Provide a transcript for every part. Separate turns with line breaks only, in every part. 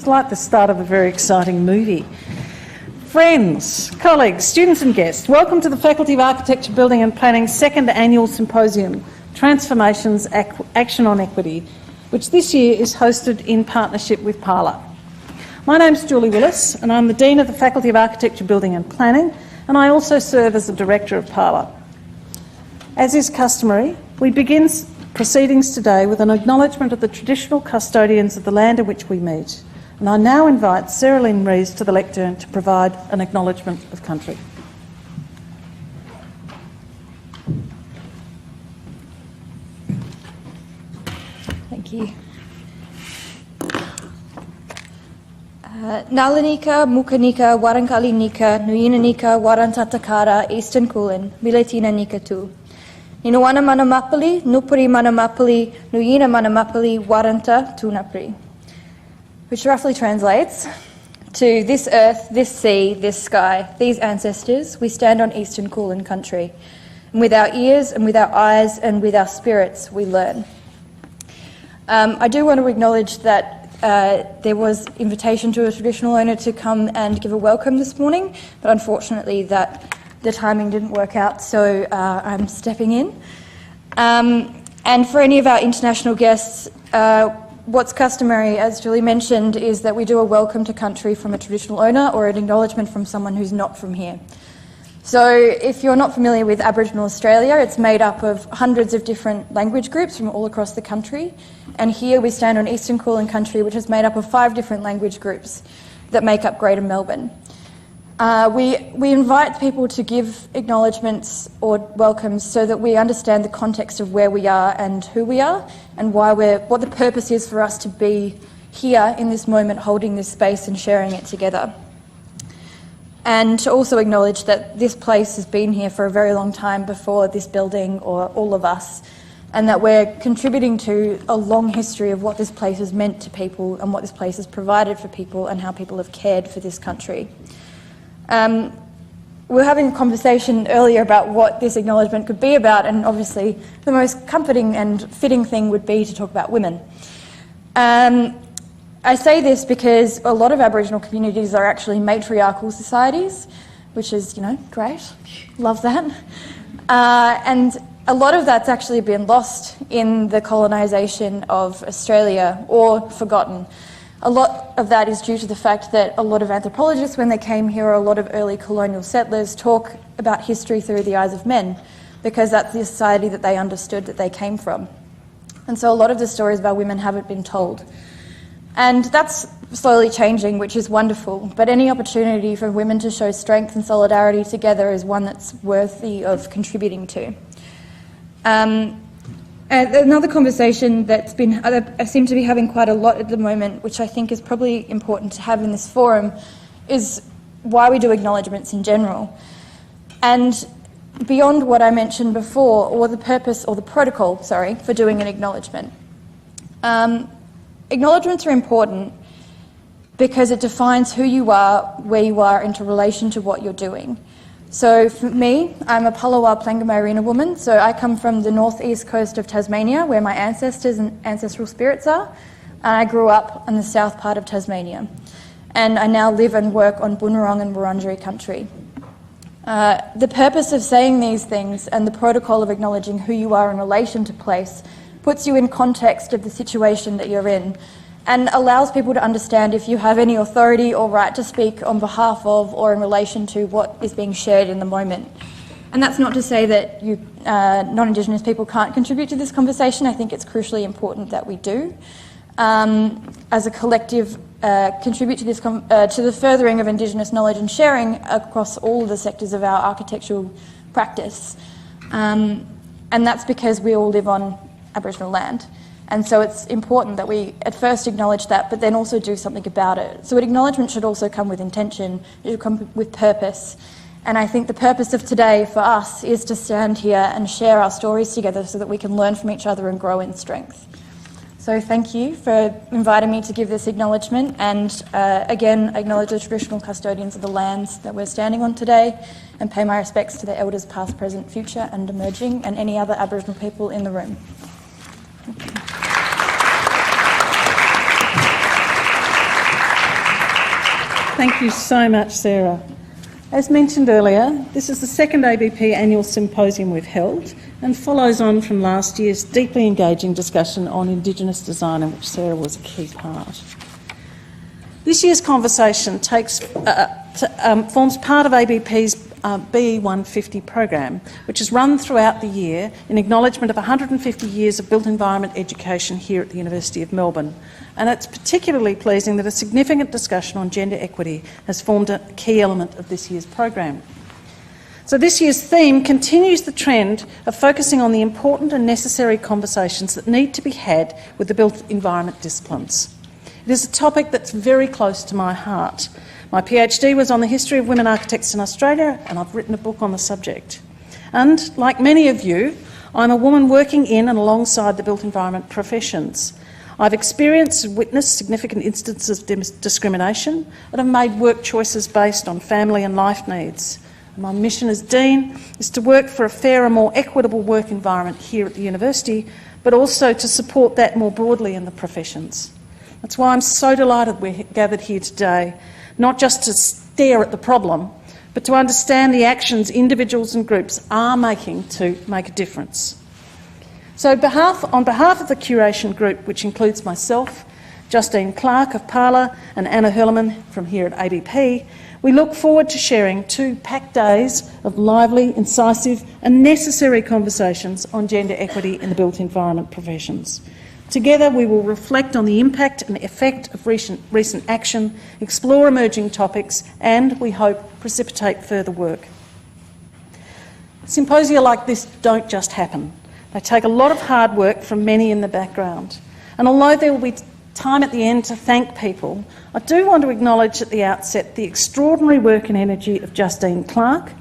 It's like the start of a very exciting movie. Friends, colleagues, students and guests, welcome to the Faculty of Architecture, Building and Planning's second annual Symposium, Transformations, Action on Equity, which this year is hosted in partnership with Parlour. My name's Julie Willis and I'm the Dean of the Faculty of Architecture, Building and Planning, and I also serve as the Director of Parlour. As is customary, we begin proceedings today with an acknowledgement of the traditional custodians of the land in which we meet. And I now invite Sarah Lynn Rees to the lectern to provide an acknowledgement of country.
Thank you. Nalanika, Mukanika, Warankali Nika, Nuyina Nika, Warantatakara, Eastern Kulin, Miletina Nika tu. Ninawana Manamapali, Nupuri Manamapali, Nuyina Manamapali, Waranta Tunapri. Which roughly translates to this earth, this sea, this sky, these ancestors, we stand on Eastern Kulin country. And with our ears and with our eyes and with our spirits, we learn. I do want to acknowledge that there was invitation to a traditional owner to come and give a welcome this morning, but unfortunately the timing didn't work out, so I'm stepping in. And for any of our international guests, what's customary, as Julie mentioned, is that we do a welcome to country from a traditional owner or an acknowledgement from someone who's not from here. So if you're not familiar with Aboriginal Australia, it's made up of hundreds of different language groups from all across the country. And here we stand on Eastern Kulin country, which is made up of 5 different language groups that make up Greater Melbourne. We invite people to give acknowledgements or welcomes so that we understand the context of where we are and who we are and what the purpose is for us to be here in this moment, holding this space and sharing it together. And to also acknowledge that this place has been here for a very long time before this building or all of us, and that we're contributing to a long history of what this place has meant to people and what this place has provided for people and how people have cared for this country. We were having a conversation earlier about what this acknowledgement could be about, and obviously the most comforting and fitting thing would be to talk about women. I say this because a lot of Aboriginal communities are actually matriarchal societies, which is, great, love that. And a lot of that's actually been lost in the colonisation of Australia or forgotten. A lot of that is due to the fact that a lot of anthropologists, when they came here, or a lot of early colonial settlers, talk about history through the eyes of men, because that's the society that they understood that they came from. And so a lot of the stories about women haven't been told. And that's slowly changing, which is wonderful, but any opportunity for women to show strength and solidarity together is one that's worthy of contributing to. Another conversation I seem to be having quite a lot at the moment, which I think is probably important to have in this forum, is why we do acknowledgements in general. And beyond what I mentioned before, or the purpose or the protocol, for doing an acknowledgement. Acknowledgements are important because it defines who you are, where you are, into relation to what you're doing. So for me, I'm a Parlour Plangamarina woman, so I come from the northeast coast of Tasmania, where my ancestors and ancestral spirits are, and I grew up in the south part of Tasmania. And I now live and work on Boonwurrung and Wurundjeri country. The purpose of saying these things and the protocol of acknowledging who you are in relation to place puts you in context of the situation that you're in and allows people to understand if you have any authority or right to speak on behalf of or in relation to what is being shared in the moment. And that's not to say that non-Indigenous people can't contribute to this conversation. I think it's crucially important that we do. As a collective, contribute to this to the furthering of Indigenous knowledge and sharing across all of the sectors of our architectural practice. And that's because we all live on Aboriginal land. And so it's important that we at first acknowledge that, but then also do something about it. So an acknowledgement should also come with intention, it should come with purpose. And I think the purpose of today for us is to stand here and share our stories together so that we can learn from each other and grow in strength. So thank you for inviting me to give this acknowledgement, and again acknowledge the traditional custodians of the lands that we're standing on today, and pay my respects to the elders past, present, future and emerging, and any other Aboriginal people in the room. Thank you.
Thank you so much, Sarah. As mentioned earlier, this is the second ABP annual symposium we've held and follows on from last year's deeply engaging discussion on Indigenous design, in which Sarah was a key part. This year's conversation forms part of ABP's BE 150 program, which is run throughout the year in acknowledgement of 150 years of built environment education here at the University of Melbourne. And it's particularly pleasing that a significant discussion on gender equity has formed a key element of this year's program. So this year's theme continues the trend of focusing on the important and necessary conversations that need to be had with the built environment disciplines. It is a topic that's very close to my heart. My PhD was on the history of women architects in Australia, and I've written a book on the subject. And like many of you, I'm a woman working in and alongside the built environment professions. I've experienced and witnessed significant instances of discrimination and have made work choices based on family and life needs. And my mission as Dean is to work for a fairer, more equitable work environment here at the University, but also to support that more broadly in the professions. That's why I'm so delighted we're gathered here today, not just to stare at the problem, but to understand the actions individuals and groups are making to make a difference. So on behalf of the curation group, which includes myself, Justine Clark of Parlour and Anna Hurleman from here at ABP, we look forward to sharing 2 packed days of lively, incisive and necessary conversations on gender equity in the built environment professions. Together we will reflect on the impact and effect of recent action, explore emerging topics and, we hope, precipitate further work. Symposia like this don't just happen. They take a lot of hard work from many in the background. And although there will be time at the end to thank people, I do want to acknowledge at the outset the extraordinary work and energy of Justine Clark,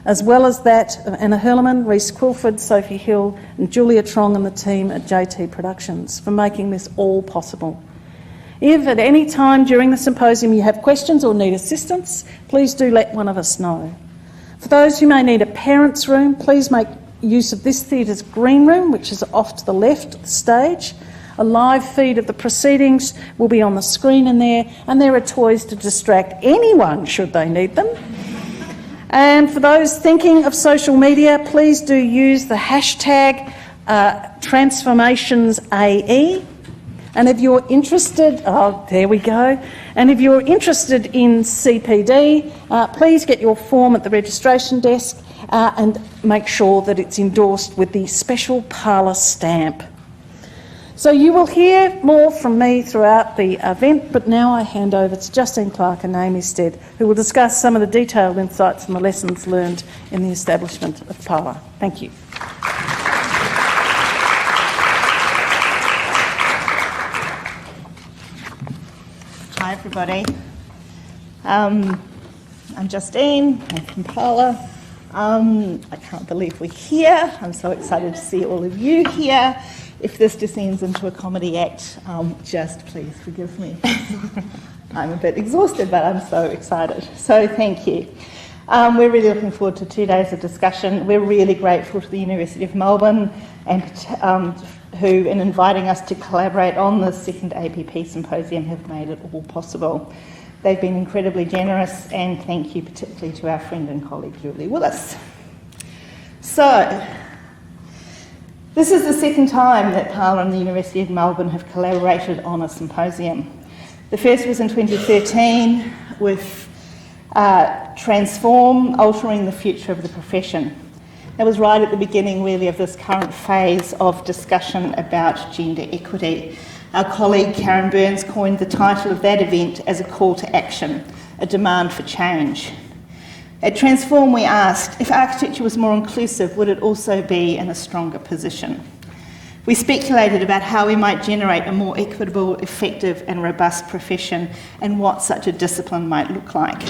as well as that of Anna Hurleman, Reece Quilford, Sophie Hill and Julia Trong and the team at JT Productions for making this all possible. If at any time during the symposium you have questions or need assistance, please do let one of us know. For those who may need a parents' room, please make use of this theatre's green room, which is off to the left of the stage. A live feed of the proceedings will be on the screen in there, and there are toys to distract anyone should they need them. And for those thinking of social media, please do use the hashtag #TransformationsAE. And if you're interested, there we go. And if you're interested in CPD, please get your form at the registration desk and make sure that it's endorsed with the special Parlour stamp. So you will hear more from me throughout the event, but now I hand over to Justine Clark and Naomi Stead, who will discuss some of the detailed insights and the lessons learned in the establishment of Parlour. Thank you.
Hi everybody, I'm Justine, I'm from Parlour. I can't believe we're here. I'm so excited to see all of you here. If this descends into a comedy act, just please forgive me. I'm a bit exhausted, but I'm so excited. So thank you. We're really looking forward to 2 days of discussion. We're really grateful to the University of Melbourne and who, in inviting us to collaborate on the second APP Symposium, have made it all possible. They've been incredibly generous, and thank you particularly to our friend and colleague Julie Willis. So, this is the second time that Parlour and the University of Melbourne have collaborated on a symposium. The first was in 2013 with Transform, Altering the Future of the Profession. That was right at the beginning, really, of this current phase of discussion about gender equity. Our colleague Karen Burns coined the title of that event as a call to action, a demand for change. At Transform we asked, if architecture was more inclusive, would it also be in a stronger position? We speculated about how we might generate a more equitable, effective and robust profession and what such a discipline might look like.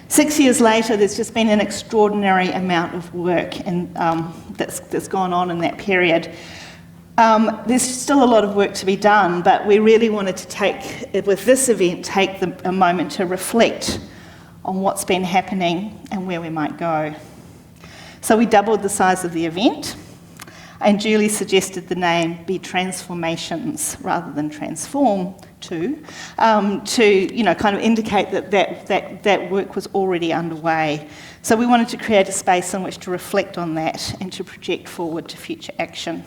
6 years later, there's just been an extraordinary amount of work that's gone on in that period. There's still a lot of work to be done, but we really wanted to with this event, take a moment to reflect on what's been happening and where we might go. So we doubled the size of the event. And Julie suggested the name be transformations rather than transform to kind of indicate that work was already underway. So we wanted to create a space in which to reflect on that and to project forward to future action.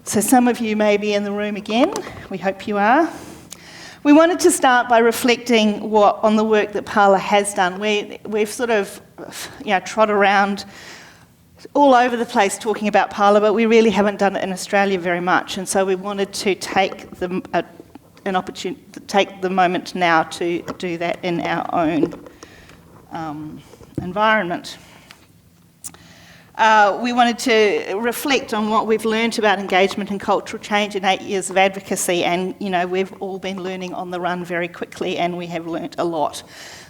So some of you may be in the room again. We hope you are. We wanted to start by reflecting on the work that Parlour has done. We've sort of trot around all over the place talking about Parlour, but we really haven't done it in Australia very much, and so we wanted to take the moment now to do that in our own environment. We wanted to reflect on what we've learnt about engagement and cultural change in 8 years of advocacy, and we've all been learning on the run very quickly, and we have learnt a lot.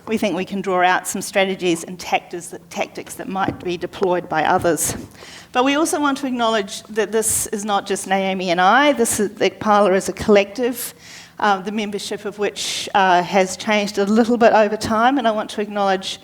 We think we can draw out some strategies and tactics that might be deployed by others. But we also want to acknowledge that this is not just Naomi and I. Parlour is a collective, the membership of which has changed a little bit over time, and I want to acknowledge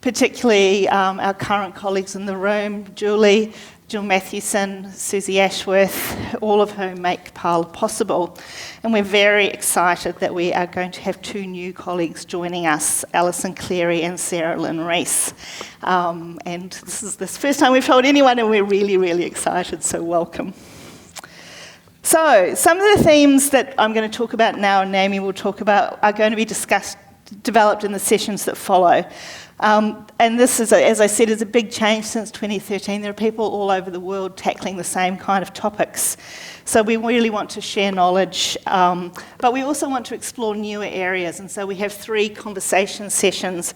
particularly our current colleagues in the room, Jill Matthewson, Susie Ashworth, all of whom make Parlour possible. And we're very excited that we are going to have 2 new colleagues joining us, Alison Cleary and Sarah Lynn Rees. And this is the first time we've told anyone, and we're really, really excited, so welcome. So some of the themes that I'm going to talk about now and Naomi will talk about are going to be developed in the sessions that follow. And this is, as I said, is a big change since 2013. There are people all over the world tackling the same kind of topics. So we really want to share knowledge, but we also want to explore newer areas. And so we have 3 conversation sessions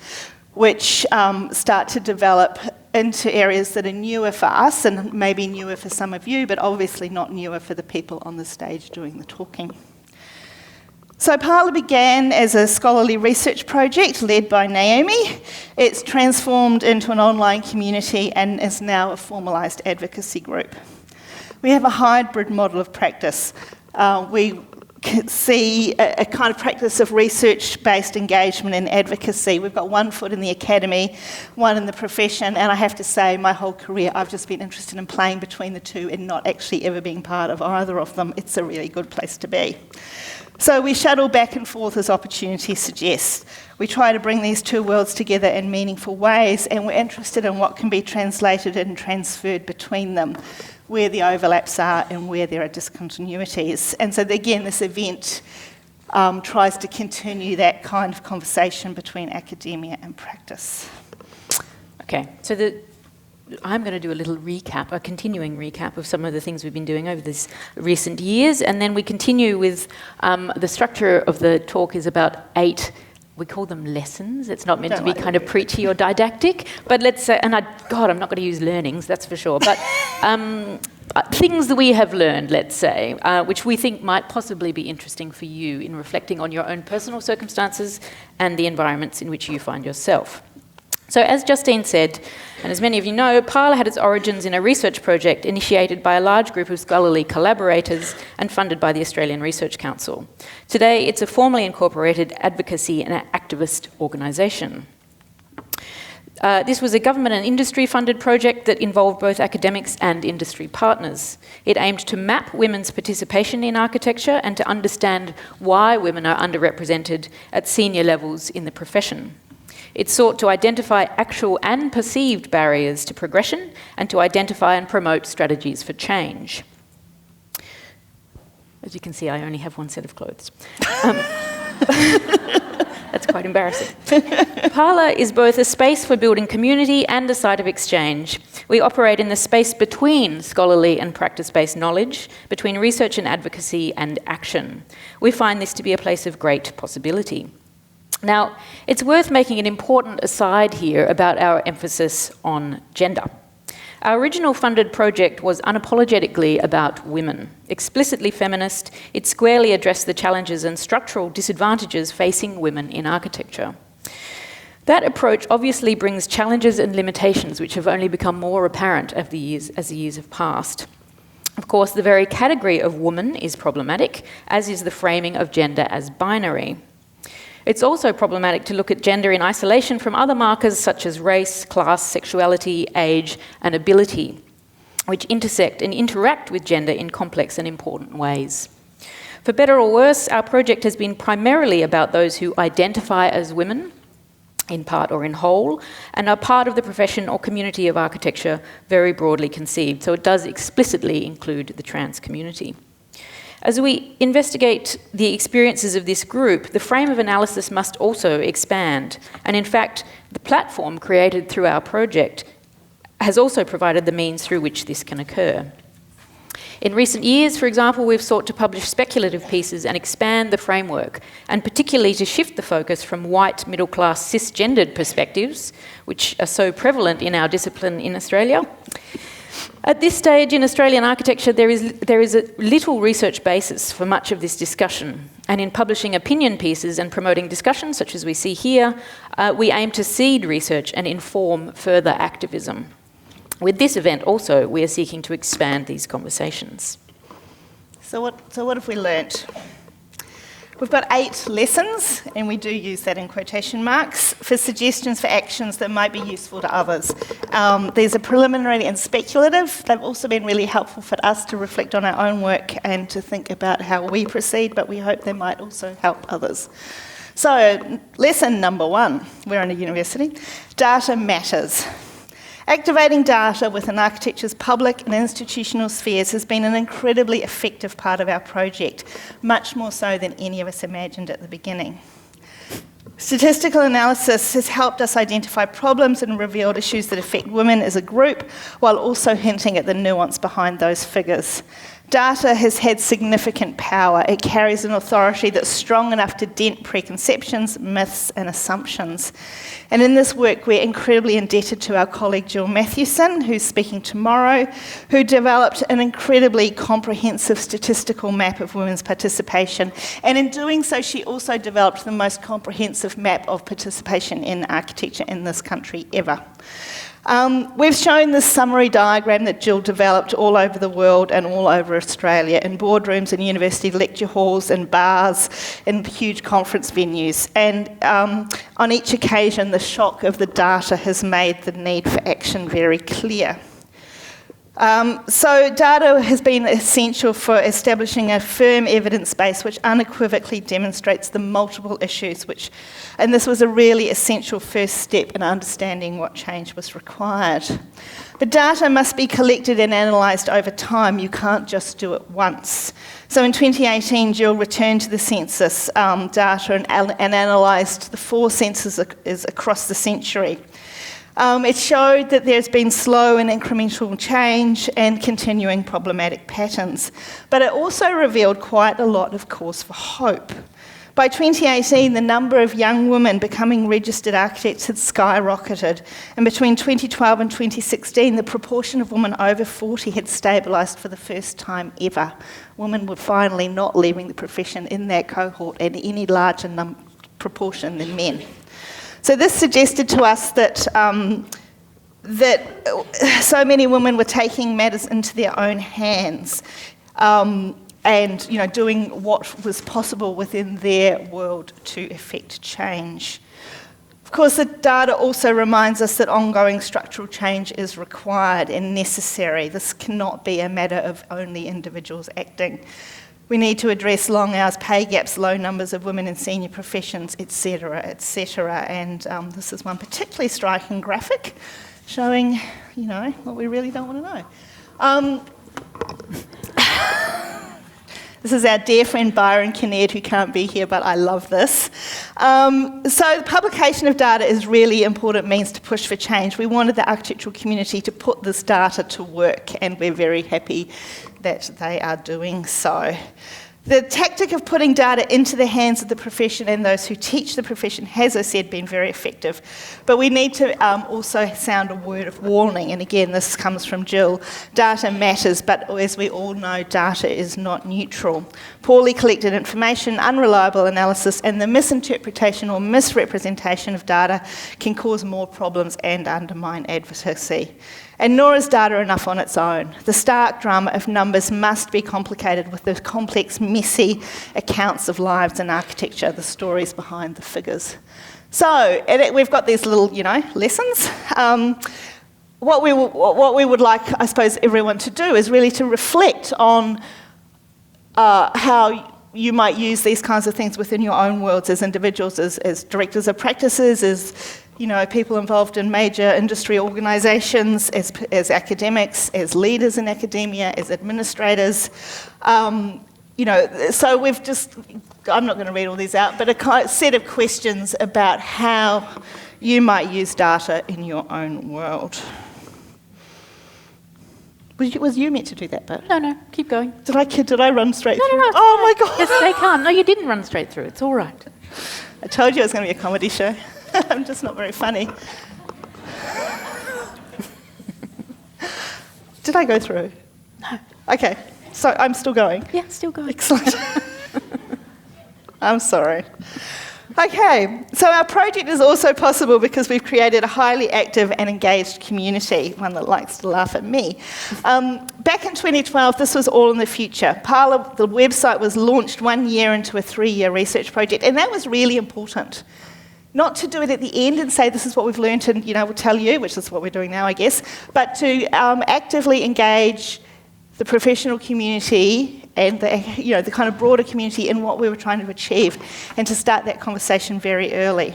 which start to develop into areas that are newer for us and maybe newer for some of you, but obviously not newer for the people on the stage doing the talking. So Parlour began as a scholarly research project led by Naomi. It's transformed into an online community and is now a formalised advocacy group. We have a hybrid model of practice. We see a kind of practice of research-based engagement and advocacy. We've got 1 foot in the academy, 1 in the profession, and I have to say my whole career I've just been interested in playing between the 2 and not actually ever being part of either of them. It's a really good place to be. So we shuttle back and forth as opportunity suggests. We try to bring these 2 worlds together in meaningful ways, and we're interested in what can be translated and transferred between them, where the overlaps are and where there are discontinuities. And so again, this event tries to continue that kind of conversation between academia and practice.
Okay, so I'm going to do a little recap, a continuing recap of some of the things we've been doing over these recent years, and then we continue with the structure of the talk is about 8, we call them lessons. It's not meant to be kind of preachy or didactic, but let's say, and I'm not going to use learnings, that's for sure, but things that we have learned, let's say, which we think might possibly be interesting for you in reflecting on your own personal circumstances and the environments in which you find yourself. So as Justine said, and as many of you know, Parlour had its origins in a research project initiated by a large group of scholarly collaborators and funded by the Australian Research Council. Today, it's a formally incorporated advocacy and activist organisation. This was a government and industry-funded project that involved both academics and industry partners. It aimed to map women's participation in architecture and to understand why women are underrepresented at senior levels in the profession. It sought to identify actual and perceived barriers to progression and to identify and promote strategies for change. As you can see, I only have 1 set of clothes. That's quite embarrassing. Parlour is both a space for building community and a site of exchange. We operate in the space between scholarly and practice-based knowledge, between research and advocacy and action. We find this to be a place of great possibility. Now, it's worth making an important aside here about our emphasis on gender. Our original funded project was unapologetically about women. Explicitly feminist, it squarely addressed the challenges and structural disadvantages facing women in architecture. That approach obviously brings challenges and limitations which have only become more apparent as the years have passed. Of course, the very category of woman is problematic, as is the framing of gender as binary. It's also problematic to look at gender in isolation from other markers such as race, class, sexuality, age, and ability. which intersect and interact with gender in complex and important ways. For better or worse, our project has been primarily about those who identify as women, in part or in whole, and are part of the profession or community of architecture, very broadly conceived. So it does explicitly include the trans community. As we investigate the experiences of this group, the frame of analysis must also expand. And in fact, the platform created through our project has also provided the means through which this can occur. In recent years, for example, we've sought to publish speculative pieces and expand the framework, and particularly to shift the focus from white, middle-class, cisgendered perspectives, which are so prevalent in our discipline in Australia. At this stage in Australian architecture, there is a little research basis for much of this discussion, and in publishing opinion pieces and promoting discussions, such as we see here, we aim to seed research and inform further activism. With this event also, we are seeking to expand these conversations.
So what have we learnt? We've got 8 lessons, and we do use that in quotation marks, for suggestions for actions that might be useful to others. These are preliminary and speculative. They've also been really helpful for us to reflect on our own work and to think about how we proceed, but we hope they might also help others. So, lesson number 1, we're in a university, data matters. Activating data within architecture's public and institutional spheres has been an incredibly effective part of our project, much more so than any of us imagined at the beginning. Statistical analysis has helped us identify problems and revealed issues that affect women as a group, while also hinting at the nuance behind those figures. Data has had significant power. It carries an authority that's strong enough to dent preconceptions, myths, and assumptions. And in this work, we're incredibly indebted to our colleague Jill Matthewson, who's speaking tomorrow, who developed an incredibly comprehensive statistical map of women's participation. And in doing so, she also developed the most comprehensive map of participation in architecture in this country ever. We've shown this summary diagram that Jill developed all over the world and all over Australia, in boardrooms and university lecture halls and bars and huge conference venues. And on each occasion, the shock of the data has made the need for action very clear. So data has been essential for establishing a firm evidence base which unequivocally demonstrates the multiple issues and this was a really essential first step in understanding what change was required. But data must be collected and analysed over time. You can't just do it once. So in 2018, Jill returned to the census data and analysed the 4 censuses across the century. It showed that there's been slow and incremental change and continuing problematic patterns. But it also revealed quite a lot of cause for hope. By 2018, the number of young women becoming registered architects had skyrocketed. And between 2012 and 2016, the proportion of women over 40 had stabilised for the first time ever. Women were finally not leaving the profession in that cohort at any larger proportion than men. So this suggested to us that so many women were taking matters into their own hands and doing what was possible within their world to effect change. Of course, the data also reminds us that ongoing structural change is required and necessary. This cannot be a matter of only individuals acting. We need to address long hours, pay gaps, low numbers of women in senior professions, etc., etc. And this is one particularly striking graphic showing, what we really don't want to know. This is our dear friend Byron Kinnaird, who can't be here, but I love this. So the publication of data is really important means to push for change. We wanted the architectural community to put this data to work, and we're very happy that they are doing so. The tactic of putting data into the hands of the profession and those who teach the profession has, as I said, been very effective. But we need to also sound a word of warning. And again, this comes from Jill. Data matters, but as we all know, data is not neutral. Poorly collected information, unreliable analysis, and the misinterpretation or misrepresentation of data can cause more problems and undermine advocacy. And nor is data enough on its own. The stark drama of numbers must be complicated with the complex, messy accounts of lives in architecture, the stories behind the figures. So we've got these little, lessons. what we would like, I suppose, everyone to do is really to reflect on how you might use these kinds of things within your own worlds as individuals, as directors of practices, as people involved in major industry organisations, as academics, as leaders in academia, as administrators. So we've just, I'm not going to read all these out, but a set of questions about how you might use data in your own world. Was you meant to do that bit?
No, keep going.
Did I run straight through?
No.
Oh my God.
Yes, stay calm. No, you didn't run straight through. It's all right.
I told you it was going to be a comedy show. I'm just not very funny. Did I go through?
No.
Okay, so I'm still going.
Yeah, still going.
Excellent. I'm sorry. Okay, so our project is also possible because we've created a highly active and engaged community, one that likes to laugh at me. Back in 2012, this was all in the future. Parlour, the website, was launched 1 year into a 3-year research project, and that was really important. Not to do it at the end and say this is what we've learned and we'll tell you, which is what we're doing now, I guess, but to actively engage the professional community and the kind of broader community in what we were trying to achieve, and to start that conversation very early.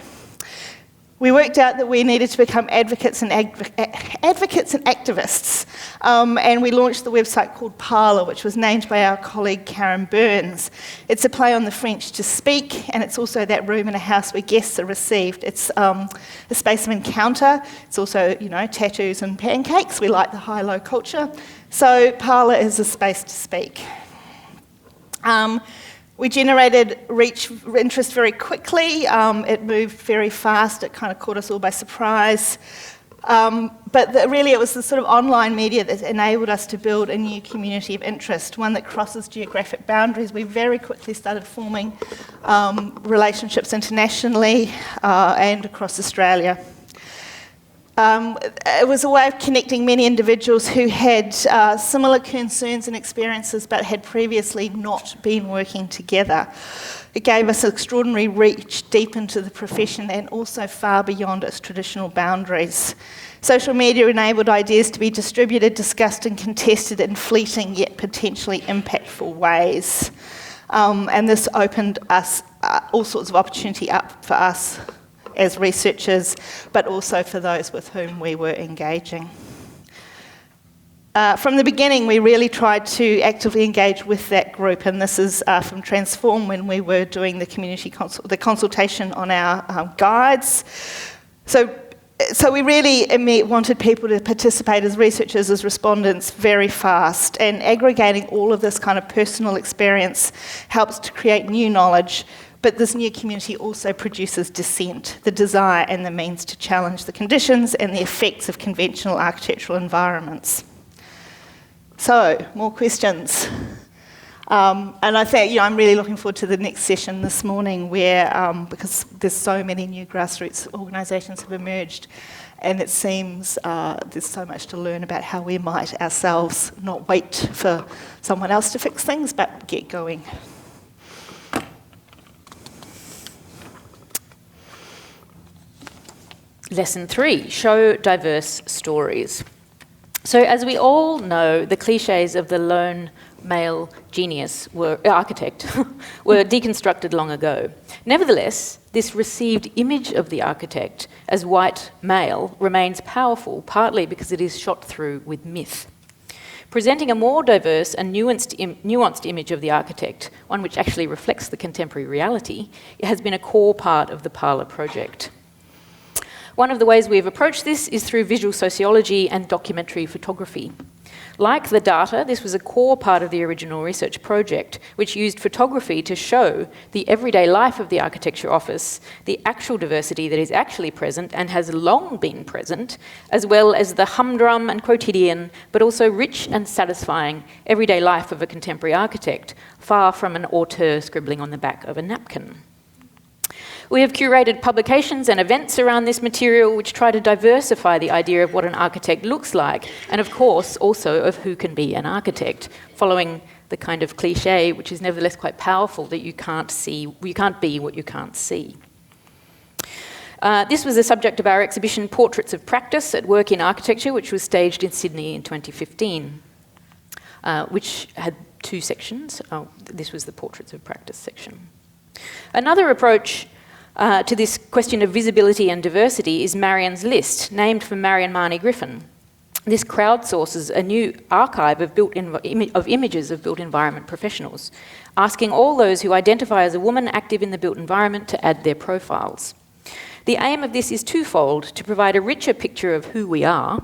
We worked out that we needed to become advocates and activists, and we launched the website called Parlour, which was named by our colleague Karen Burns. It's a play on the French to speak, and it's also that room in a house where guests are received. It's a space of encounter. It's also, tattoos and pancakes. We like the high-low culture. So Parlour is a space to speak. We generated interest very quickly. It moved very fast. It kind of caught us all by surprise. But really it was the sort of online media that enabled us to build a new community of interest, one that crosses geographic boundaries. We very quickly started forming relationships internationally and across Australia. It was a way of connecting many individuals who had similar concerns and experiences but had previously not been working together. It gave us extraordinary reach deep into the profession and also far beyond its traditional boundaries. Social media enabled ideas to be distributed, discussed and contested in fleeting yet potentially impactful ways. And this opened us all sorts of opportunity up for us as researchers, but also for those with whom we were engaging. From the beginning, we really tried to actively engage with that group, and this is from Transform, when we were doing the community consultation on our guides. So we really wanted people to participate as researchers, as respondents, very fast, and aggregating all of this kind of personal experience helps to create new knowledge. But this new community also produces dissent, the desire and the means to challenge the conditions and the effects of conventional architectural environments. So, more questions. And I think I'm really looking forward to the next session this morning where, because there's so many new grassroots organisations have emerged, and it seems there's so much to learn about how we might ourselves not wait for someone else to fix things, but get going.
Lesson 3, show diverse stories. So as we all know, the cliches of the lone male genius architect were deconstructed long ago. Nevertheless, this received image of the architect as white male remains powerful, partly because it is shot through with myth. Presenting a more diverse and nuanced image of the architect, one which actually reflects the contemporary reality, has been a core part of the Parlour project. One of the ways we have approached this is through visual sociology and documentary photography. Like the data, this was a core part of the original research project, which used photography to show the everyday life of the architecture office, the actual diversity that is actually present and has long been present, as well as the humdrum and quotidian, but also rich and satisfying everyday life of a contemporary architect, far from an auteur scribbling on the back of a napkin. We have curated publications and events around this material which try to diversify the idea of what an architect looks like, and of course also of who can be an architect, following the kind of cliche, which is nevertheless quite powerful, that you can't be what you can't see. This was the subject of our exhibition Portraits of Practice at Work in Architecture, which was staged in Sydney in 2015, which had 2 sections. This was the Portraits of Practice section. Another approach to this question of visibility and diversity is Marion's List, named for Marion Marnie Griffin. This crowdsources a new archive of images of built environment professionals, asking all those who identify as a woman active in the built environment to add their profiles. The aim of this is twofold: to provide a richer picture of who we are,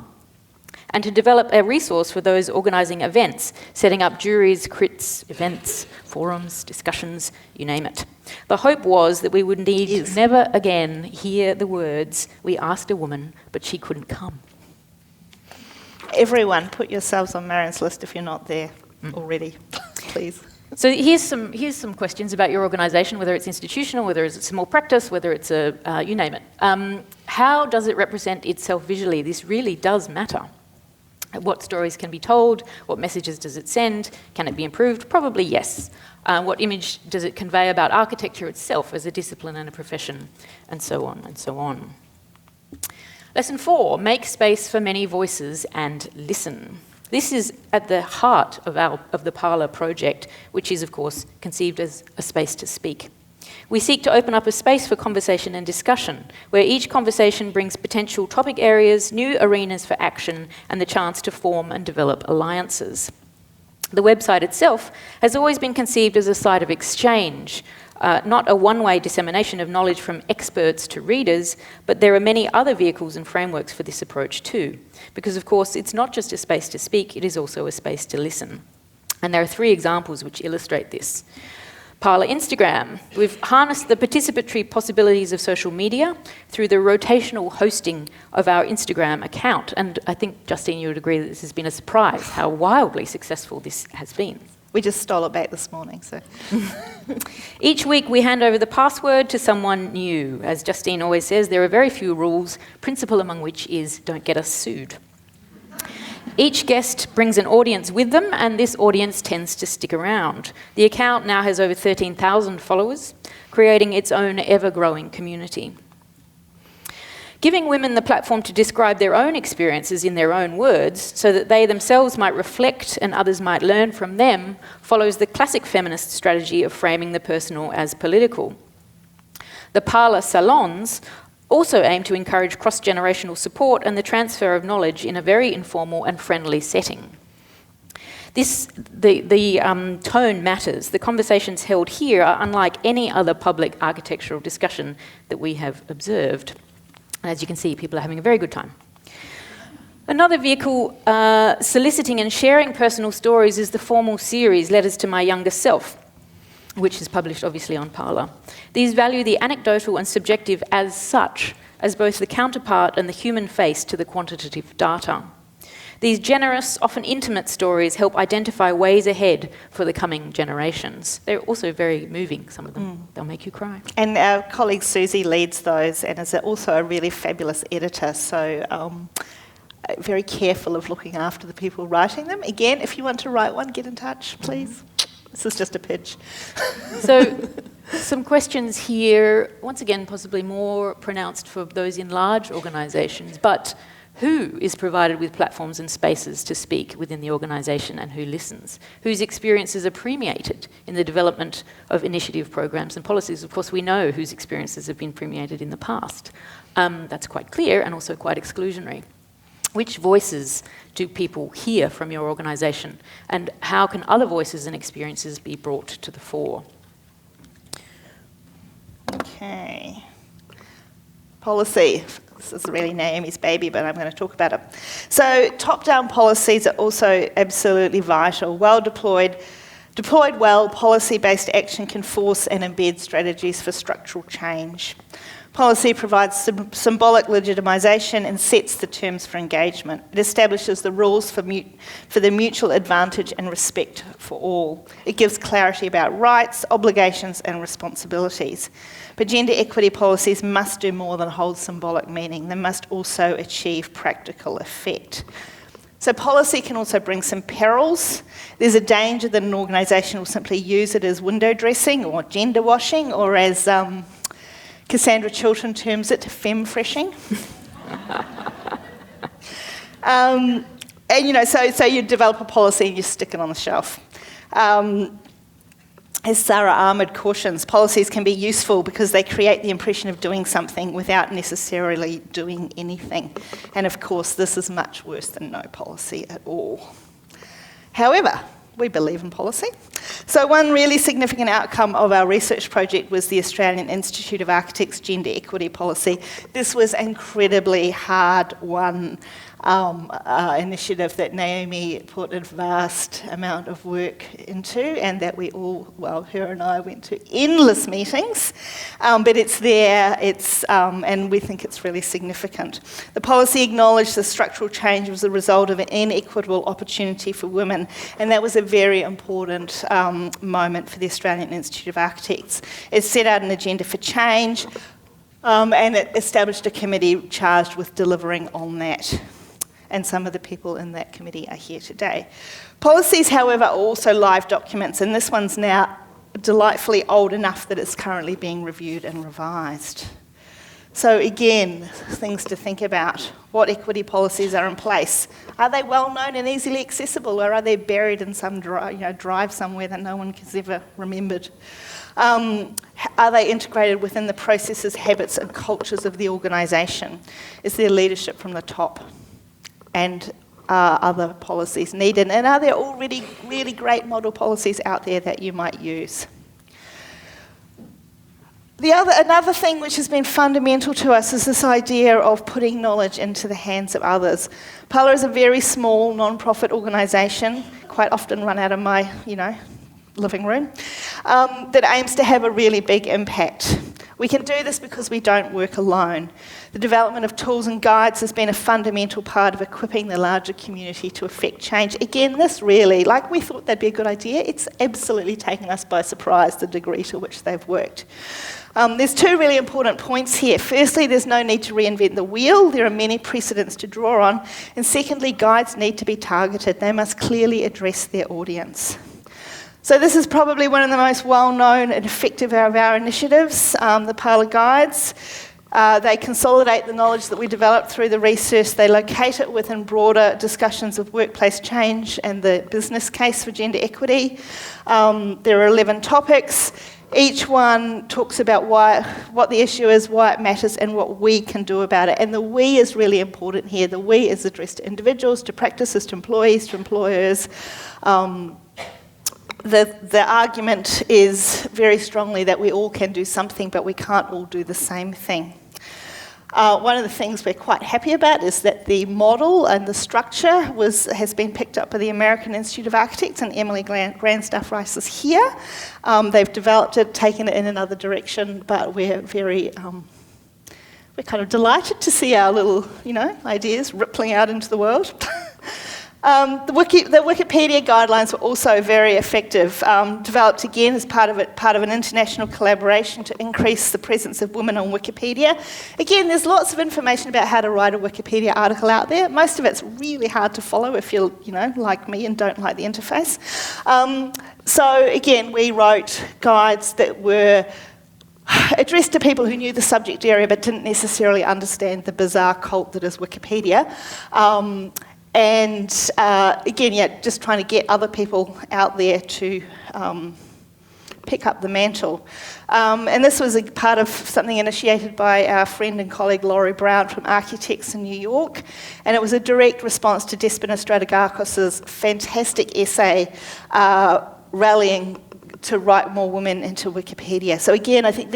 and to develop a resource for those organising events, setting up juries, crits, events, forums, discussions, you name it. The hope was that we would never again hear the words, "We asked a woman, but she couldn't come."
Everyone, put yourselves on Marion's list if you're not there already, please.
So here's some questions about your organisation, whether it's institutional, whether it's a small practice, whether it's you name it. How does it represent itself visually? This really does matter. What stories can be told? What messages does it send? Can it be improved? Probably yes. What image does it convey about architecture itself as a discipline and a profession? And so on and so on. Lesson 4, make space for many voices and listen. This is at the heart of the Parlour project, which is, of course, conceived as a space to speak. We seek to open up a space for conversation and discussion, where each conversation brings potential topic areas, new arenas for action, and the chance to form and develop alliances. The website itself has always been conceived as a site of exchange, not a one-way dissemination of knowledge from experts to readers, but there are many other vehicles and frameworks for this approach too. Because, of course, it's not just a space to speak, it is also a space to listen. And there are 3 examples which illustrate this. Parlour Instagram. We've harnessed the participatory possibilities of social media through the rotational hosting of our Instagram account. And I think, Justine, you would agree that this has been a surprise, how wildly successful this has been.
We just stole it back this morning, so.
Each week we hand over the password to someone new. As Justine always says, there are very few rules, principle among which is don't get us sued. Each guest brings an audience with them, and this audience tends to stick around. The account now has over 13,000 followers, creating its own ever-growing community. Giving women the platform to describe their own experiences in their own words so that they themselves might reflect and others might learn from them follows the classic feminist strategy of framing the personal as political. The Parlour salons also aim to encourage cross-generational support and the transfer of knowledge in a very informal and friendly setting. The tone matters. The conversations held here are unlike any other public architectural discussion that we have observed. And as you can see, people are having a very good time. Another vehicle soliciting and sharing personal stories is the formal series Letters to My Younger Self, which is published obviously on Parlour. These value the anecdotal and subjective as such, as both the counterpart and the human face to the quantitative data. These generous, often intimate stories help identify ways ahead for the coming generations. They're also very moving, some of them. They'll make you cry.
And our colleague Susie leads those and is also a really fabulous editor, so very careful of looking after the people writing them. Again, if you want to write one, get in touch, please. This is just a pitch.
So, some questions here, once again, possibly more pronounced for those in large organisations, but who is provided with platforms and spaces to speak within the organisation and who listens? Whose experiences are premiated in the development of initiative programs and policies? Of course, we know whose experiences have been premiated in the past. That's quite clear and also quite exclusionary. Which voices do people hear from your organisation, and how can other voices and experiences be brought to the fore?
Okay. Policy. This is really Naomi's baby, but I'm going to talk about it. So top-down policies are also absolutely vital. Well deployed well, policy-based action can force and embed strategies for structural change. Policy provides symbolic legitimisation and sets the terms for engagement. It establishes the rules for the mutual advantage and respect for all. It gives clarity about rights, obligations and responsibilities. But gender equity policies must do more than hold symbolic meaning. They must also achieve practical effect. So policy can also bring some perils. There's a danger that an organisation will simply use it as window dressing or gender washing or as Cassandra Chilton terms it femme-freshing. And so you develop a policy and you stick it on the shelf. As Sarah Ahmed cautions, policies can be useful because they create the impression of doing something without necessarily doing anything. And of course, this is much worse than no policy at all. However, we believe in policy. So one really significant outcome of our research project was the Australian Institute of Architects Gender Equity Policy. This was incredibly hard-won initiative that Naomi put a vast amount of work into, and that we all, well, her and I went to endless meetings, but it's there, and we think it's really significant. The policy acknowledged the structural change was a result of an inequitable opportunity for women, and that was a very important moment for the Australian Institute of Architects. It set out an agenda for change, and it established a committee charged with delivering on that. And some of the people in that committee are here today. Policies, however, are also live documents, and this one's now delightfully old enough that it's currently being reviewed and revised. So again, things to think about. What equity policies are in place? Are they well known and easily accessible, or are they buried in some drive somewhere that no one has ever remembered? Are they integrated within the processes, habits and cultures of the organisation? Is there leadership from the top? And are other policies needed? And are there already really great model policies out there that you might use? Another thing which has been fundamental to us is this idea of putting knowledge into the hands of others. Parlour is a very small non-profit organisation, quite often run out of my, living room, that aims to have a really big impact. We can do this because we don't work alone. The development of tools and guides has been a fundamental part of equipping the larger community to effect change. Again, this really, we thought that'd be a good idea, it's absolutely taken us by surprise the degree to which they've worked. There's two really important points here. Firstly, there's no need to reinvent the wheel. There are many precedents to draw on. And secondly, guides need to be targeted. They must clearly address their audience. So this is probably one of the most well-known and effective of our initiatives, the Parlour Guides. They consolidate the knowledge that we developed through the research. They locate it within broader discussions of workplace change and the business case for gender equity. There are 11 topics. Each one talks about what the issue is, why it matters, and what we can do about it. And the we is really important here. The we is addressed to individuals, to practices, to employees, to employers. The argument is very strongly that we all can do something, but we can't all do the same thing. One of the things we're quite happy about is that the model and the structure has been picked up by the American Institute of Architects, and Emily Grandstaff Rice is here. They've developed it, taken it in another direction, but we're kind of delighted to see our little, ideas rippling out into the world. The Wikipedia guidelines were also very effective, developed again as part of an international collaboration to increase the presence of women on Wikipedia. Again, there's lots of information about how to write a Wikipedia article out there. Most of it's really hard to follow if you're, like me and don't like the interface. So again, we wrote guides that were addressed to people who knew the subject area but didn't necessarily understand the bizarre cult that is Wikipedia. And again, just trying to get other people out there to pick up the mantle. And this was a part of something initiated by our friend and colleague Laurie Brown from Architects in New York. And it was a direct response to Despina Strategakos' fantastic essay rallying to write more women into Wikipedia. So again, I think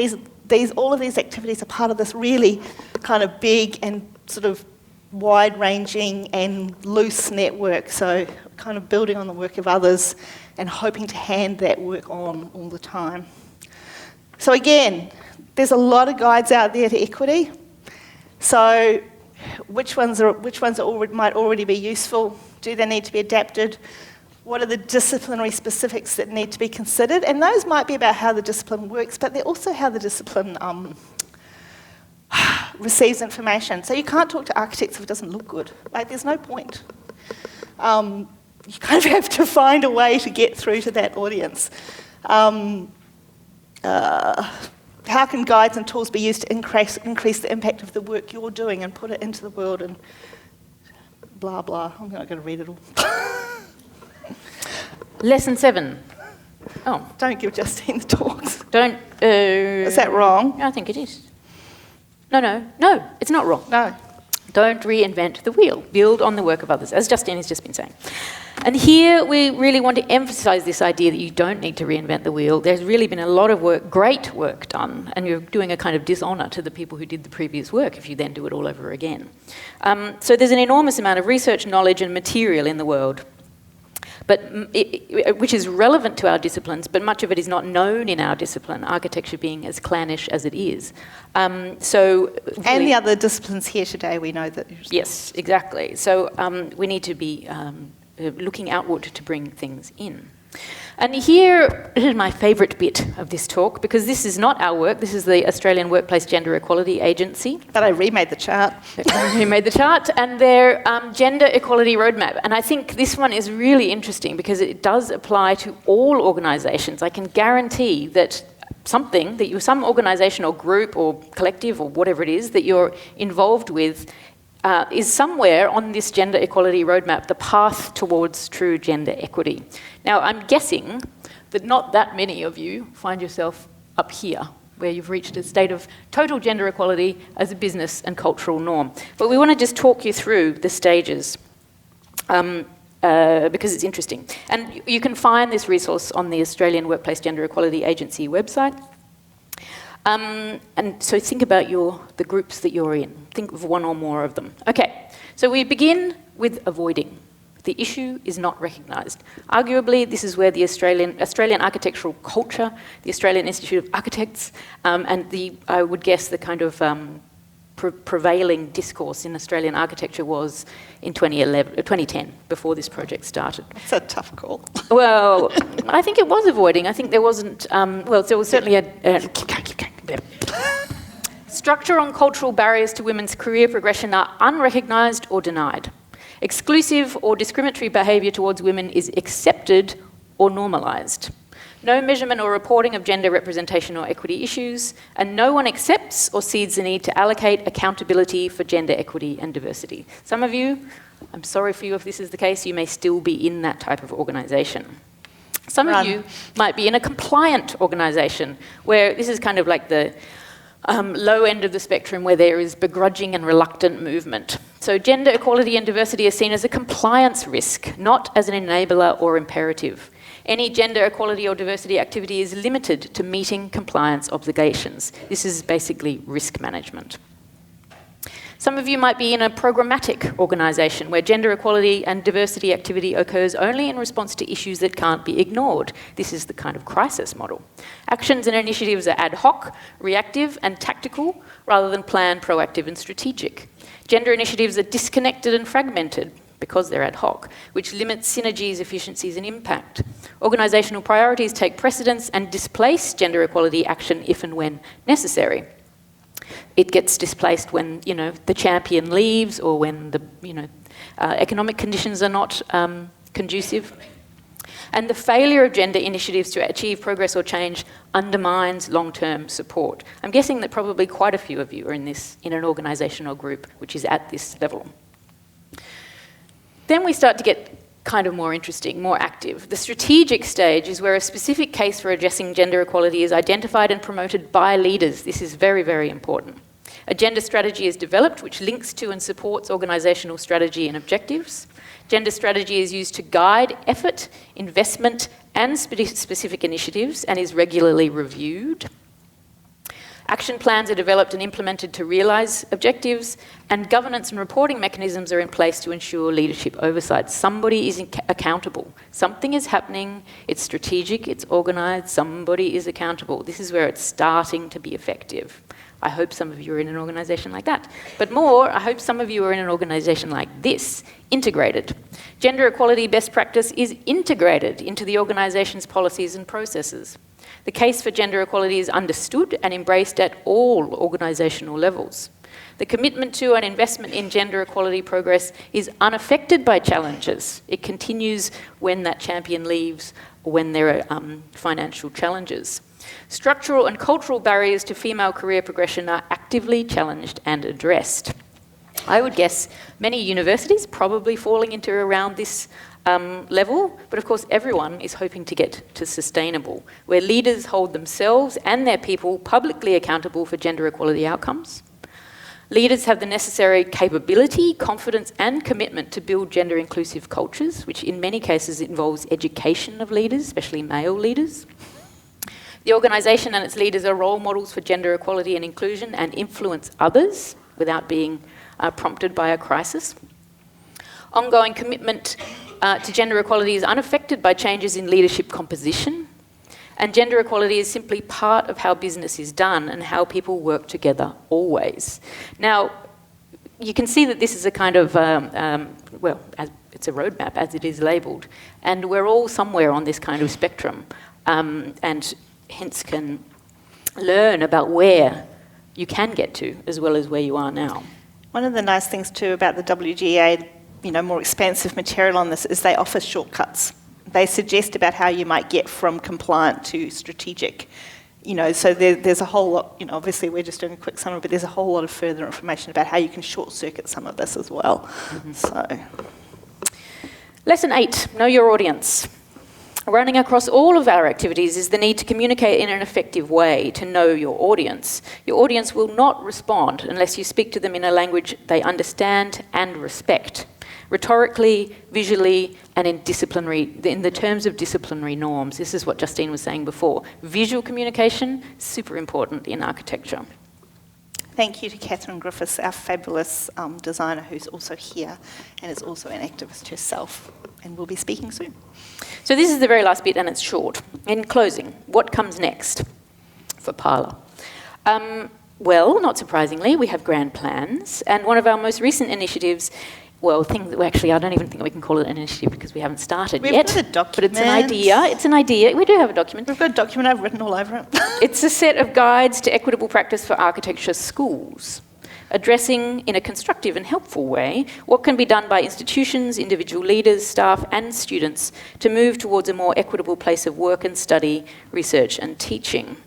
all of these activities are part of this really kind of big and sort of wide-ranging and loose network, so kind of building on the work of others and hoping to hand that work on all the time. So again, there's a lot of guides out there to equity. So which ones might already be useful? Do they need to be adapted? What are the disciplinary specifics that need to be considered? And those might be about how the discipline works, but they're also how the discipline receives information. So you can't talk to architects if it doesn't look good. There's no point. You kind of have to find a way to get through to that audience. how can guides and tools be used to increase the impact of the work you're doing and put it into the world and blah, blah. I'm not going to read it all.
Lesson 7. Oh.
Don't give Justine the talks.
Don't...
Is that wrong?
I think it is. No, it's not wrong.
No.
Don't reinvent the wheel. Build on the work of others, as Justine has just been saying. And here we really want to emphasise this idea that you don't need to reinvent the wheel. There's really been a lot of work, great work done, and you're doing a kind of dishonour to the people who did the previous work if you then do it all over again. So there's an enormous amount of research, knowledge and material in the world, which is relevant to our disciplines, but much of it is not known in our discipline, architecture being as clannish as it is.
And the other disciplines here today, we know that...
Yes, exactly. So we need to be looking outward to bring things in. And here is my favourite bit of this talk, because this is not our work, this is the Australian Workplace Gender Equality Agency.
But I remade the chart.
And their Gender Equality Roadmap. And I think this one is really interesting because it does apply to all organisations. I can guarantee that some organisation or group or collective or whatever it is that you're involved with is somewhere on this gender equality roadmap, the path towards true gender equity. Now, I'm guessing that not that many of you find yourself up here, where you've reached a state of total gender equality as a business and cultural norm. But we want to just talk you through the stages because it's interesting. And you can find this resource on the Australian Workplace Gender Equality Agency website. And so think about the groups that you're in. Think of one or more of them. Okay, so we begin with avoiding. The issue is not recognised. Arguably, this is where the Australian architectural culture, the Australian Institute of Architects, and I would guess the kind of prevailing discourse in Australian architecture was in 2010, before this project started.
That's a tough call.
Well, I think it was avoiding. I think there wasn't, there was certainly structural and cultural barriers to women's career progression are unrecognised or denied. Exclusive or discriminatory behaviour towards women is accepted or normalised. No measurement or reporting of gender representation or equity issues, and no one accepts or sees the need to allocate accountability for gender equity and diversity. Some of you, I'm sorry for you if this is the case, you may still be in that type of organisation. Some of you might be in a compliant organisation, where this is kind of like the low end of the spectrum, where there is begrudging and reluctant movement. So gender equality and diversity are seen as a compliance risk, not as an enabler or imperative. Any gender equality or diversity activity is limited to meeting compliance obligations. This is basically risk management. Some of you might be in a programmatic organisation where gender equality and diversity activity occurs only in response to issues that can't be ignored. This is the kind of crisis model. Actions and initiatives are ad hoc, reactive and tactical, rather than planned, proactive and strategic. Gender initiatives are disconnected and fragmented because they're ad hoc, which limits synergies, efficiencies and impact. Organisational priorities take precedence and displace gender equality action if and when necessary. It gets displaced when, the champion leaves, or when the, economic conditions are not conducive. And the failure of gender initiatives to achieve progress or change undermines long-term support. I'm guessing that probably quite a few of you are in an organisation or group which is at this level. Then we start to get kind of more interesting, more active. The strategic stage is where a specific case for addressing gender equality is identified and promoted by leaders. This is very, very important. A gender strategy is developed which links to and supports organisational strategy and objectives. Gender strategy is used to guide effort, investment and specific initiatives and is regularly reviewed. Action plans are developed and implemented to realise objectives, and governance and reporting mechanisms are in place to ensure leadership oversight. Somebody is accountable. Something is happening, it's strategic, it's organised, somebody is accountable. This is where it's starting to be effective. I hope some of you are in an organisation like that. But more, I hope some of you are in an organisation like this, integrated. Gender equality best practice is integrated into the organisation's policies and processes. The case for gender equality is understood and embraced at all organisational levels. The commitment to and investment in gender equality progress is unaffected by challenges. It continues when that champion leaves or when there are financial challenges. Structural and cultural barriers to female career progression are actively challenged and addressed. I would guess many universities probably falling into around this level, but of course everyone is hoping to get to sustainable, where leaders hold themselves and their people publicly accountable for gender equality outcomes. Leaders have the necessary capability, confidence and commitment to build gender inclusive cultures, which in many cases involves education of leaders, especially male leaders. The organisation and its leaders are role models for gender equality and inclusion and influence others without being prompted by a crisis. Ongoing commitment to gender equality is unaffected by changes in leadership composition, and gender equality is simply part of how business is done and how people work together always. Now, you can see that this is a kind of, it's a roadmap as it is labelled, and we're all somewhere on this kind of spectrum, and hence can learn about where you can get to as well as where you are now.
One of the nice things too about the WGA, more expansive material on this, is they offer shortcuts. They suggest about how you might get from compliant to strategic. So there's a whole lot, obviously we're just doing a quick summary, but there's a whole lot of further information about how you can short circuit some of this as well. Mm-hmm. So,
Lesson 8, know your audience. Running across all of our activities is the need to communicate in an effective way to know your audience. Your audience will not respond unless you speak to them in a language they understand and respect. Rhetorically, visually, and in the terms of disciplinary norms. This is what Justine was saying before. Visual communication, super important in architecture.
Thank you to Catherine Griffiths, our fabulous designer who's also here and is also an activist herself and will be speaking soon.
So this is the very last bit and it's short. In closing, what comes next for Parlour? Well, not surprisingly, we have grand plans, and one of our most recent initiatives, I don't even think we can call it an initiative because we haven't started yet.
We've got a document.
But it's an idea. It's an idea. We do have a document.
We've got a document. I've written all over it.
It's a set of guides to equitable practice for architecture schools, addressing in a constructive and helpful way what can be done by institutions, individual leaders, staff and students to move towards a more equitable place of work and study, research and teaching.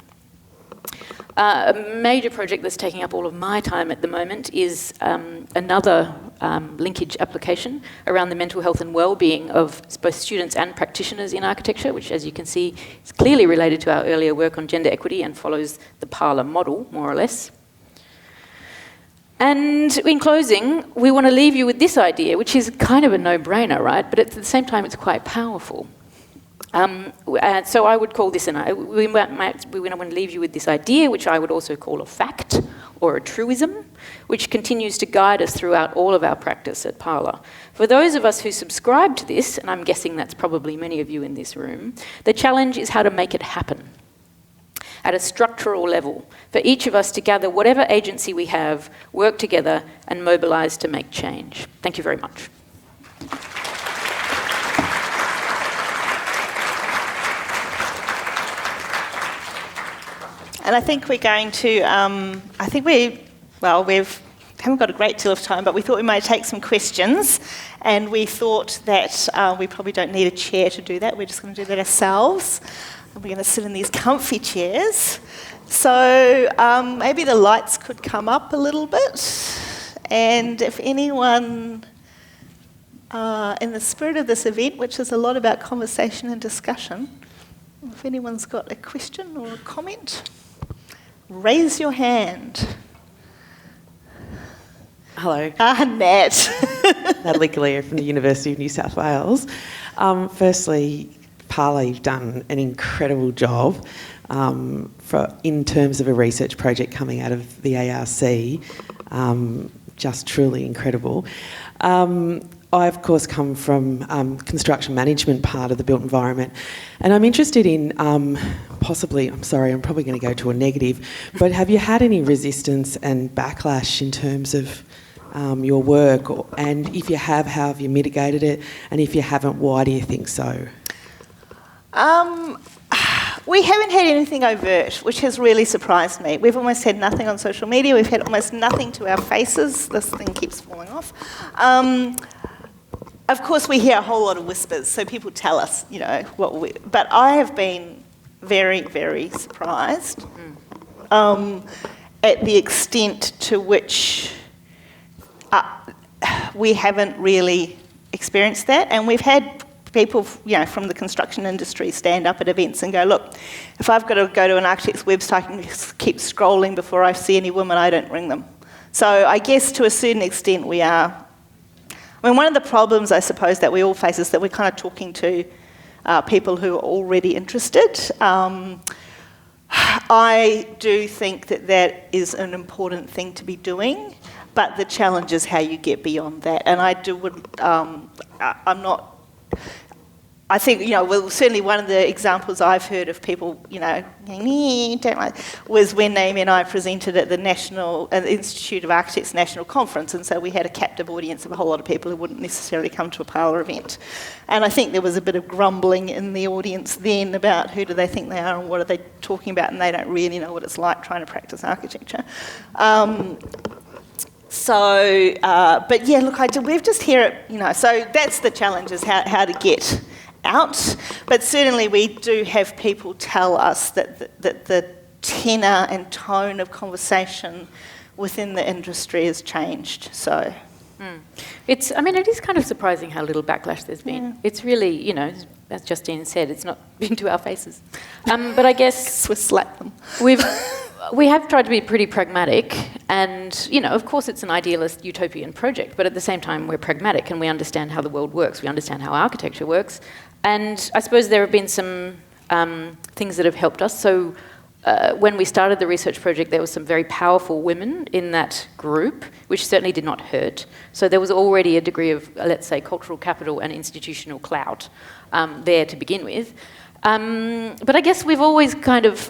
A major project that's taking up all of my time at the moment is another linkage application around the mental health and well-being of both students and practitioners in architecture, which, as you can see, is clearly related to our earlier work on gender equity and follows the Parlour model, more or less. And in closing, we want to leave you with this idea, which is kind of a no-brainer, right? But at the same time, it's quite powerful. So I would call this, we want to leave you with this idea, which I would also call a fact or a truism, which continues to guide us throughout all of our practice at Parlour. For those of us who subscribe to this, and I'm guessing that's probably many of you in this room, the challenge is how to make it happen at a structural level, for each of us to gather whatever agency we have, work together and mobilise to make change. Thank you very much.
And I think we're going to, we haven't got a great deal of time, but we thought we might take some questions, and we thought that we probably don't need a chair to do that. We're just going to do that ourselves. And we're going to sit in these comfy chairs. So maybe the lights could come up a little bit. And if anyone, in the spirit of this event, which is a lot about conversation and discussion, if anyone's got a question or a comment, raise your hand.
Hello.
Nat.
Natalie Galea from the University of New South Wales. Firstly, Parlour, you've done an incredible job in terms of a research project coming out of the ARC. Just truly incredible. I, of course, come from construction management part of the built environment, and I'm interested in I'm probably going to go to a negative, but have you had any resistance and backlash in terms of your work? And if you have, how have you mitigated it? And if you haven't, why do you think so?
We haven't had anything overt, which has really surprised me. We've almost had nothing on social media. We've had almost nothing to our faces. This thing keeps falling off. Of course, we hear a whole lot of whispers, so people tell us, but I have been very, very surprised at the extent to which we haven't really experienced that. And we've had people, from the construction industry stand up at events and go, look, if I've got to go to an architect's website and keep scrolling before I see any women, I don't ring them. So I guess to a certain extent we are. I mean, one of the problems, I suppose, that we all face is that we're kind of talking to people who are already interested. I do think that is an important thing to be doing, but the challenge is how you get beyond that. And I think, certainly one of the examples I've heard of people, don't like, was when Naomi and I presented at the Institute of Architects National Conference, and so we had a captive audience of a whole lot of people who wouldn't necessarily come to a Parlour event. And I think there was a bit of grumbling in the audience then about who do they think they are and what are they talking about, and they don't really know what it's like trying to practice architecture. But yeah, look, we've just hear it, so that's the challenge, is how to get out. But certainly we do have people tell us that the tenor and tone of conversation within the industry has changed, so.
It is kind of surprising how little backlash there's been. Yeah. It's really, as Justine said, it's not been to our faces. But I guess
we slap them.
We have tried to be pretty pragmatic, and, of course it's an idealist utopian project, but at the same time we're pragmatic and we understand how the world works, we understand how architecture works, and I suppose there have been some things that have helped us. So when we started the research project, there were some very powerful women in that group, which certainly did not hurt. So there was already a degree of, let's say, cultural capital and institutional clout there to begin with. But I guess we've always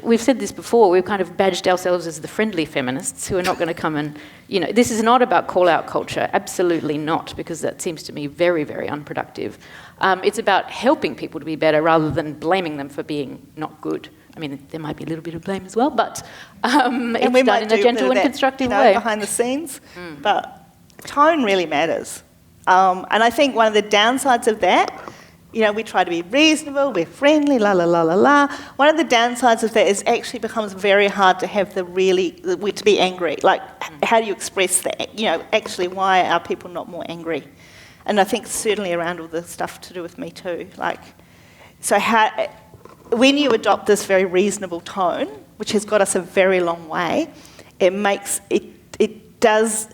we've said this before, we've kind of badged ourselves as the friendly feminists who are not going to come and, this is not about call-out culture, absolutely not, because that seems to me very, very unproductive. It's about helping people to be better rather than blaming them for being not good. I mean, there might be a little bit of blame as well, but it's done in a gentle and constructive way.
Behind the scenes, but tone really matters. And I think one of the downsides of that, we try to be reasonable, we're friendly, la la la la la. One of the downsides of that is actually becomes very hard to have to be angry. Like, how do you express that? Actually, why are people not more angry? And I think certainly around all the stuff to do with Me Too. When you adopt this very reasonable tone, which has got us a very long way, it does.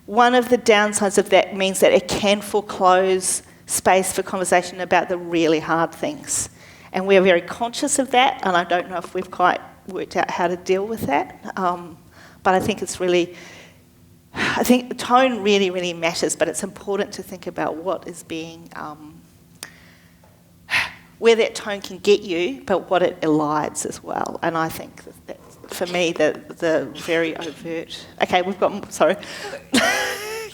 One of the downsides of that means that it can foreclose space for conversation about the really hard things. And we're very conscious of that, and I don't know if we've quite worked out how to deal with that. But I think tone really, really matters, but it's important to think about what is being, where that tone can get you, but what it elides as well. And I think that's, for me, the very overt... Okay, sorry.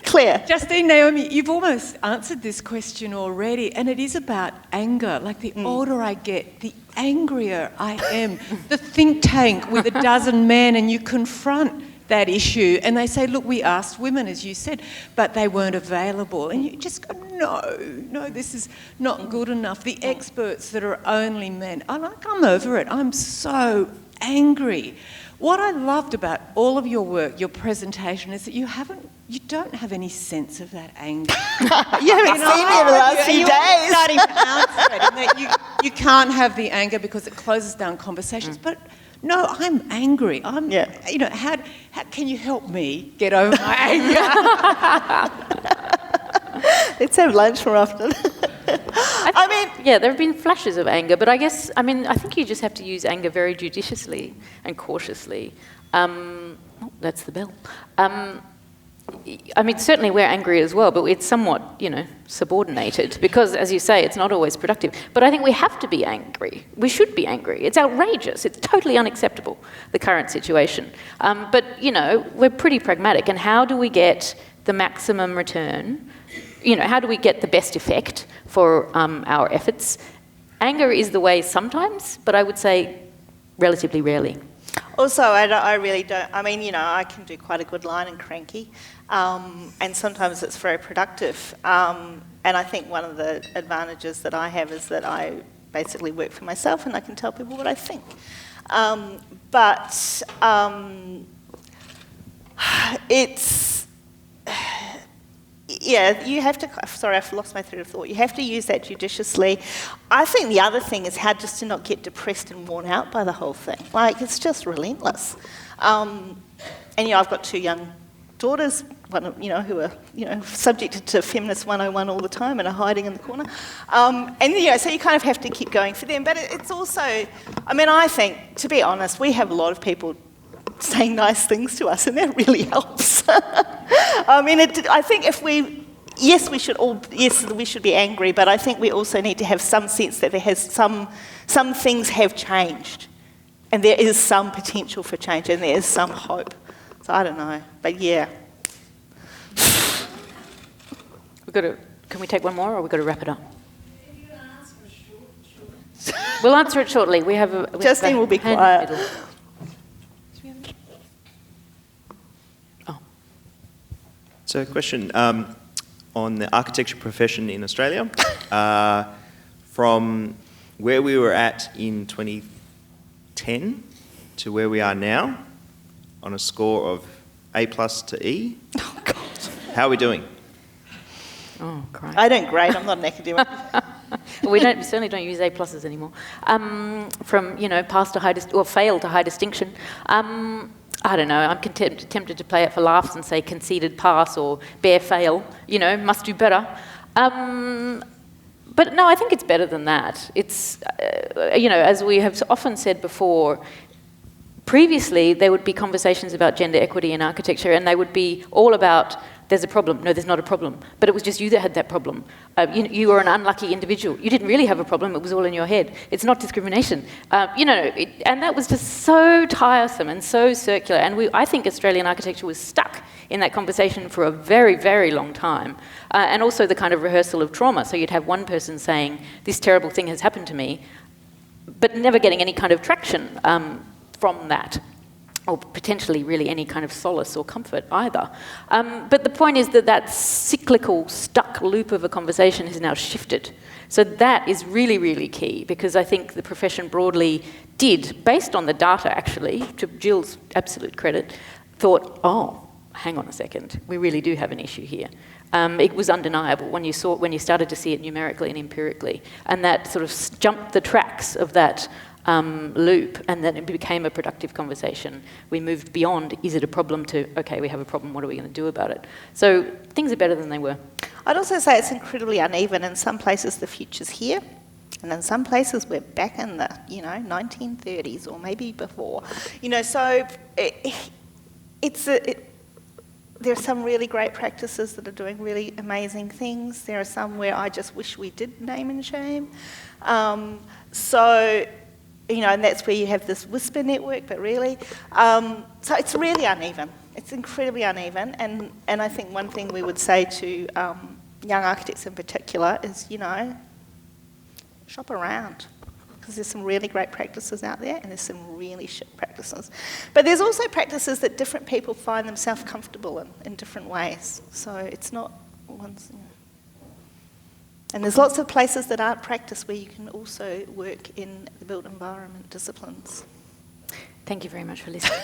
Claire.
Justine, Naomi, you've almost answered this question already, and it is about anger. Like, the older I get, the angrier I am. The think tank with a dozen men, and you confront that issue, and they say, look, we asked women, as you said, but they weren't available. And you just go, no, this is not good enough. The experts that are only men, I'm over it. I'm so angry. What I loved about all of your work, your presentation, is that you don't have any sense of that anger.
You haven't seen me in the last few days.
Starting to answer it, and that you can't have the anger because it closes down conversations. But no, I'm angry. How can you help me get over my anger?
Let's have lunch more often.
Yeah, there have been flashes of anger, but I think you just have to use anger very judiciously and cautiously. That's the bell. Certainly we're angry as well, but it's somewhat, subordinated because, as you say, it's not always productive. But I think we have to be angry. We should be angry. It's outrageous. It's totally unacceptable, the current situation. But, we're pretty pragmatic. And how do we get the maximum return? How do we get the best effect for our efforts? Anger is the way sometimes, but I would say relatively rarely.
Also, I really don't... I can do quite a good line and cranky, and sometimes it's very productive. And I think one of the advantages that I have is that I basically work for myself and I can tell people what I think. It's, yeah, you have to, sorry, I've lost my thread of thought. You have to use that judiciously. I think the other thing is how just to not get depressed and worn out by the whole thing. Like, it's just relentless. And, you know, I've got 2 young daughters, one, you know, who are, you know, subjected to Feminist 101 all the time and are hiding in the corner. And, you know, so you kind of have to keep going for them. But it's also, I mean, I think, to be honest, we have a lot of people saying nice things to us, and that really helps. I mean, I think if we, yes, we should be angry, but I think we also need to have some sense that there has some things have changed, and there is some potential for change, and there is some hope. So I don't know, but yeah.
Can we take one more, or we've got to wrap it up? We'll answer it shortly. We have a
Justine will be quiet.
So, a question on the architecture profession in Australia. From where we were at in 2010 to where we are now, on a score of A+ to E.
Oh, God.
How are we doing?
Oh, Christ.
I don't grade, I'm not an academic.
We certainly don't use A+ anymore. From, you know, pass to high, or fail to high distinction. I don't know, I'm tempted to play it for laughs and say conceded pass or bare fail, you know, must do better. But no, I think it's better than that. It's, you know, as we have often said before, previously there would be conversations about gender equity in architecture, and they would be all about, there's a problem. No, there's not a problem. But it was just you that had that problem. You were an unlucky individual. You didn't really have a problem. It was all in your head. It's not discrimination. You know, and that was just so tiresome and so circular. And I think Australian architecture was stuck in that conversation for a very, very long time. And also the kind of rehearsal of trauma. So you'd have one person saying, this terrible thing has happened to me, but never getting any kind of traction from that, or potentially really any kind of solace or comfort either. But the point is that cyclical, stuck loop of a conversation has now shifted. So that is really, really key, because I think the profession broadly did, based on the data actually, to Jill's absolute credit, thought, oh, hang on a second, we really do have an issue here. It was undeniable when you started to see it numerically and empirically, and that sort of jumped the tracks of that loop, and then it became a productive conversation. We moved beyond, is it a problem, to, okay, we have a problem, what are we going to do about it? So things are better than they were.
I'd also say it's incredibly uneven. In some places the future's here, and in some places we're back in the, you know, 1930s or maybe before. You know, so there are some really great practices that are doing really amazing things. There are some where I just wish we did name and shame. So, you know, and that's where you have this whisper network, but really. So it's really uneven. It's incredibly uneven. And I think one thing we would say to young architects in particular is, you know, shop around. Because there's some really great practices out there, and there's some really shit practices. But there's also practices that different people find themselves comfortable in different ways. So it's not one's... You know. And there's lots of places that aren't practice where you can also work in the built environment disciplines.
Thank you very much for listening.